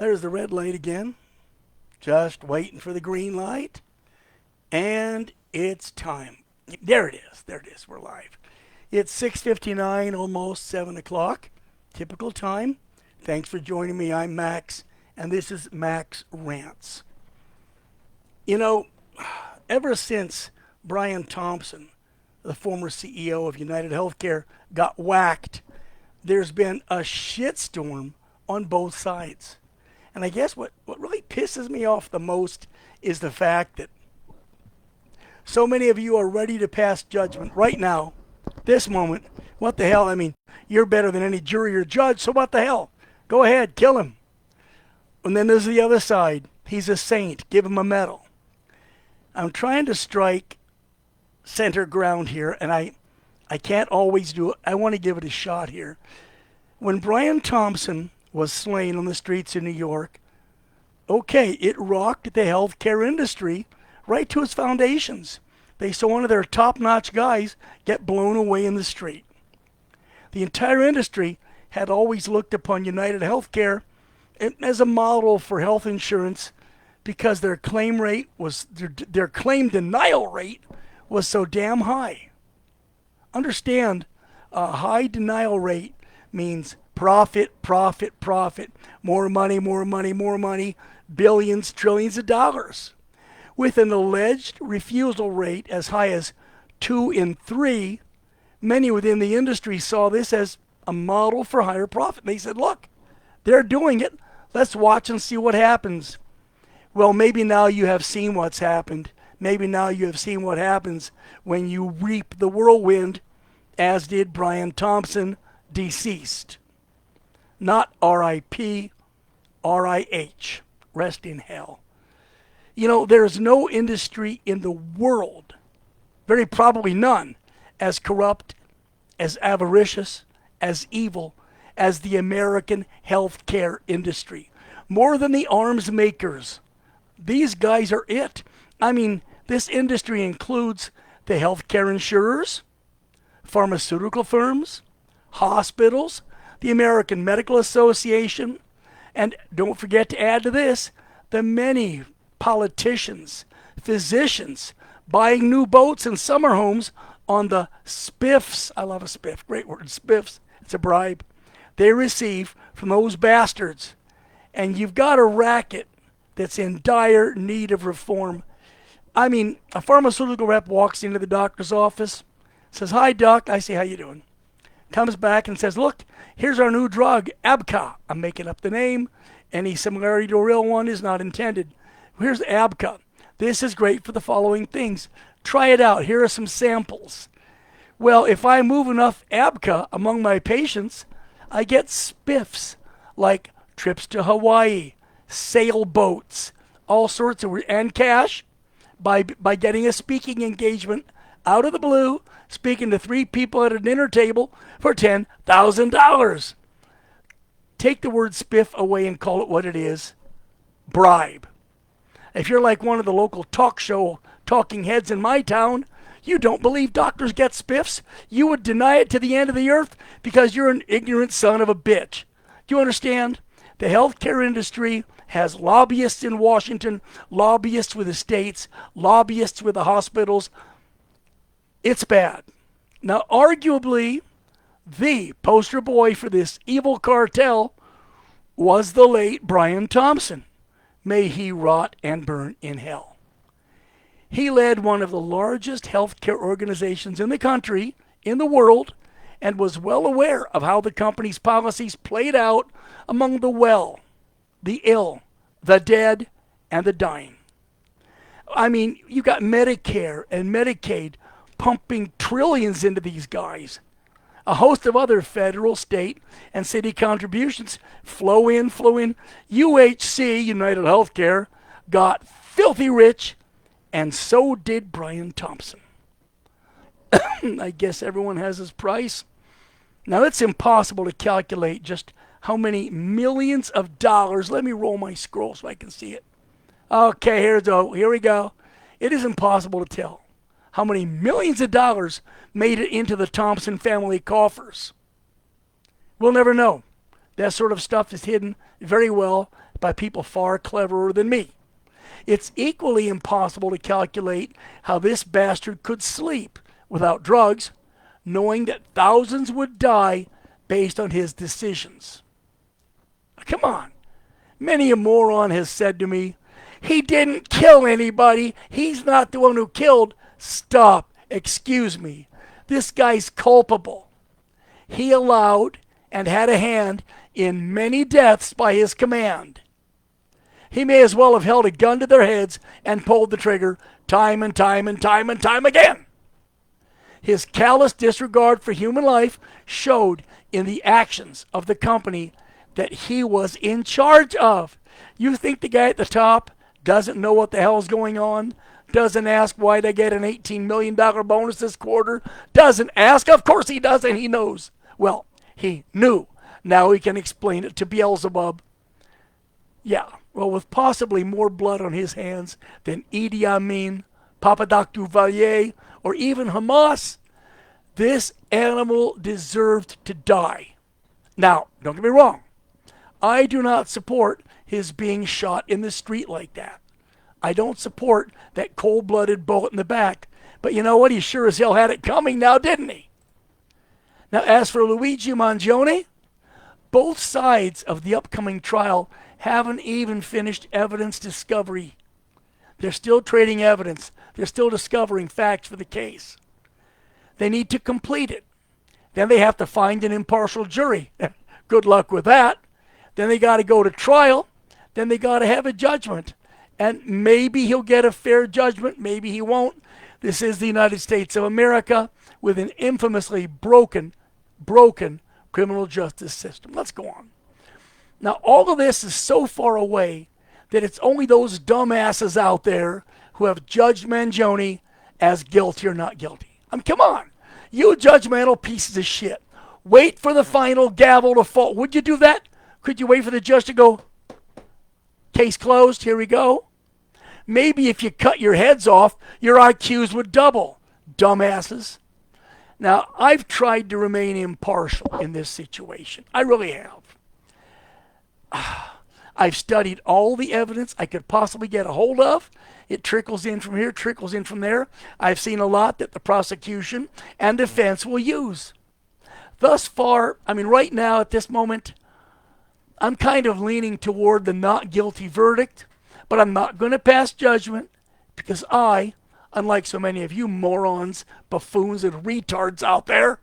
There's the red light again. Just waiting for the green light. And it's time. There it is. There it is. We're live. It's 6:59, almost 7 o'clock. Typical time. Thanks for joining me. I'm Max, and this is Max Rants. You know, ever since Brian Thompson, the former CEO of United Healthcare, got whacked, there's been a shitstorm on both sides. And I guess what really pisses me off the most is the fact that so many of you are ready to pass judgment right now, this moment. What the hell? I mean, you're better than any jury or judge, so what the hell? Go ahead, kill him. And then there's the other side. He's a saint. Give him a medal. I'm trying to strike center ground here, and I can't always do it. I want to give it a shot here. When Brian Thompson was slain on the streets of New York, okay, it rocked the healthcare industry right to its foundations. They saw one of their top-notch guys get blown away in the street. The entire industry had always looked upon United Healthcare as a model for health insurance because their claim denial rate was so damn high. Understand, a high denial rate means profit, profit, profit, more money, more money, more money, billions, trillions of dollars. With an alleged refusal rate as high as 2 in 3, many within the industry saw this as a model for higher profit. They said, look, they're doing it. Let's watch and see what happens. Well, maybe now you have seen what's happened. Maybe now you have seen what happens when you reap the whirlwind, as did Brian Thompson, deceased. Not R.I.P., R.I.H., rest in hell. You know, there's no industry in the world, very probably none, as corrupt, as avaricious, as evil as the American healthcare industry. More than the arms makers. These guys are it. I mean, this industry includes the healthcare insurers, pharmaceutical firms, hospitals, the American Medical Association, and don't forget to add to this, the many politicians, physicians, buying new boats and summer homes on the spiffs. I love a spiff. Great word, spiffs. It's a bribe. They receive from those bastards. And you've got a racket that's in dire need of reform. I mean, a pharmaceutical rep walks into the doctor's office, says, hi, doc. I say, how you doing? Comes back and says, look, here's our new drug, ABCA. I'm making up the name. Any similarity to a real one is not intended. Here's ABCA. This is great for the following things. Try it out. Here are some samples. Well, if I move enough ABCA among my patients, I get spiffs like trips to Hawaii, sailboats, all sorts of, and cash by getting a speaking engagement out of the blue, speaking to 3 people at a dinner table for $10,000. Take the word spiff away and call it what it is, bribe. If you're like one of the local talk show talking heads in my town, you don't believe doctors get spiffs, you would deny it to the end of the earth because you're an ignorant son of a bitch. Do you understand? The healthcare industry has lobbyists in Washington, lobbyists with the states, lobbyists with the hospitals. It's bad. Now, arguably, the poster boy for this evil cartel was the late Brian Thompson. May he rot and burn in hell. He led one of the largest healthcare organizations in the country, in the world, and was well aware of how the company's policies played out among the well, the ill, the dead, and the dying. I mean, you got Medicare and Medicaid pumping trillions into these guys. A host of other federal, state, and city contributions flow in. UHC, United Healthcare, got filthy rich, and so did Brian Thompson. I guess everyone has his price. Now, it's impossible to calculate just how many millions of dollars. Let me roll my scroll so I can see it. Okay, here we go. It is impossible to tell how many millions of dollars made it into the Thompson family coffers. We'll never know. That sort of stuff is hidden very well by people far cleverer than me. It's equally impossible to calculate how this bastard could sleep without drugs, knowing that thousands would die based on his decisions. Come on. Many a moron has said to me, he didn't kill anybody. He's not the one who killed. Stop. Excuse me. This guy's culpable. He allowed and had a hand in many deaths by his command. He may as well have held a gun to their heads and pulled the trigger time and time and time and time again. His callous disregard for human life showed in the actions of the company that he was in charge of. You think the guy at the top doesn't know what the hell's going on? Doesn't ask why they get an $18 million bonus this quarter? Doesn't ask? Of course he doesn't. He knows. Well, he knew. Now he can explain it to Beelzebub. Yeah, well, with possibly more blood on his hands than Idi Amin, Papadak Duvalier, or even Hamas, this animal deserved to die. Now, don't get me wrong. I do not support his being shot in the street like that. I don't support that cold-blooded bullet in the back. But you know what? He sure as hell had it coming now, didn't he? Now, as for Luigi Mangione, both sides of the upcoming trial haven't even finished evidence discovery. They're still trading evidence. They're still discovering facts for the case. They need to complete it. Then they have to find an impartial jury. Good luck with that. Then they got to go to trial. Then they got to have a judgment. And maybe he'll get a fair judgment. Maybe he won't. This is the United States of America with an infamously broken criminal justice system. Let's go on. Now, all of this is so far away that it's only those dumbasses out there who have judged Mangione as guilty or not guilty. Come on. You judgmental pieces of shit. Wait for the final gavel to fall. Would you do that? Could you wait for the judge to go, case closed, here we go? Maybe if you cut your heads off, your IQs would double. Dumbasses. Now, I've tried to remain impartial in this situation. I really have. I've studied all the evidence I could possibly get a hold of. It trickles in from here, trickles in from there. I've seen a lot that the prosecution and defense will use. Thus far, right now at this moment, I'm kind of leaning toward the not guilty verdict, but I'm not going to pass judgment because I, unlike so many of you morons, buffoons, and retards out there,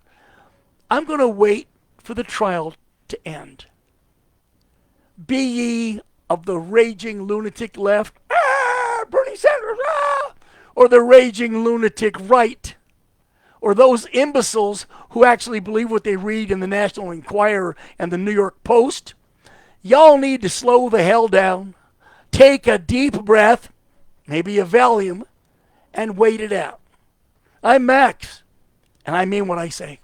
I'm going to wait for the trial to end. Be ye of the raging lunatic left, Bernie Sanders, or the raging lunatic right, or those imbeciles who actually believe what they read in the National Enquirer and the New York Post, y'all need to slow the hell down, take a deep breath, maybe a Valium, and wait it out. I'm Max, and I mean what I say.